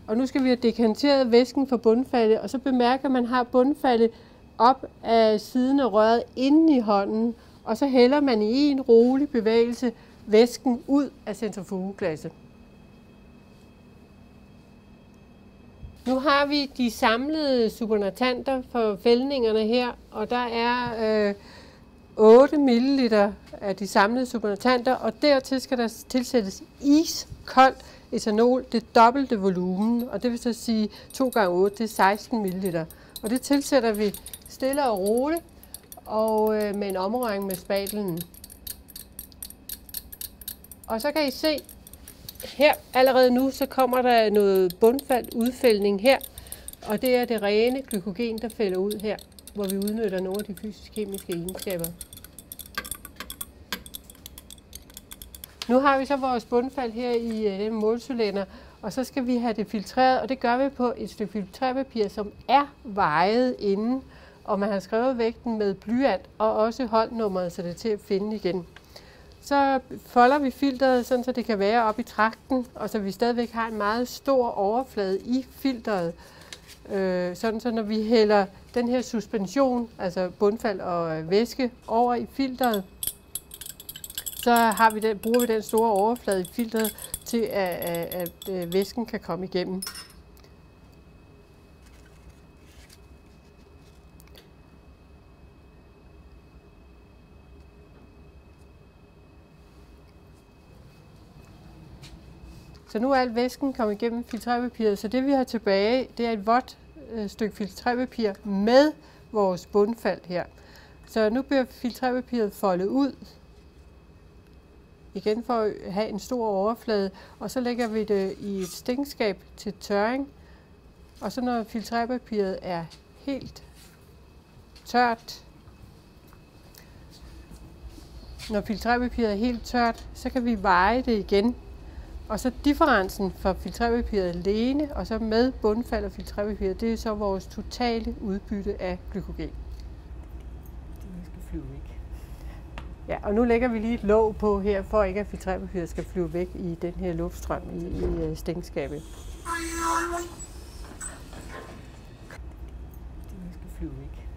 Og nu skal vi have dekanteret væsken fra bundfaldet, og så bemærker man, at man har bundfaldet op af siden af røret inde i hånden, og så hælder man i en rolig bevægelse væsken ud af centrifugeglasset. Nu har vi de samlede supernatanter for fældningerne her, og der er 8 ml af de samlede supernatanter, og dertil skal der tilsættes iskoldt etanol, det dobbelte volumen, og det vil så sige 2 gange 8, det er 16 ml. Og det tilsætter vi stille og roligt, og med en omrøring med spatlen. Og så kan I se, her allerede nu, så kommer der noget bundfaldt udfældning her, og det er det rene glykogen, der fælder ud her, hvor vi udnytter nogle af de fysisk-kemiske egenskaber. Nu har vi så vores bundfald her i den målcylinder, og så skal vi have det filtreret, og det gør vi på et stykke filtrerpapir, som er vejet inden, og man har skrevet vægten med blyant og også holdnummeret, så det er til at finde igen. Så folder vi filteret, sådan så det kan være oppe i tragten, og så vi stadigvæk har en meget stor overflade i filteret. Sådan så når vi hælder den her suspension, altså bundfald og væske, over i filteret, så bruger vi den store overflade i filteret til, at væsken kan komme igennem. Så nu er al væsken kommet igennem filtrerpapiret, så det vi har tilbage, det er et vådt stykke filtrerpapir med vores bundfald her. Så nu bliver filtrerpapiret foldet ud, igen for at have en stor overflade, og så lægger vi det i et stinkskab til tørring. Og så når filtrerpapiret er helt tørt, så kan vi veje det igen. Og så differencen for filtrerpapiret alene, og så med bundfald og filtrerpapiret, det er så vores totale udbytte af glykogen. Det skal flyve væk. Ja, og nu lægger vi lige et låg på her, for ikke at filtrerpapiret skal flyve væk i den her luftstrøm i stinkskabet. Det skal flyve væk.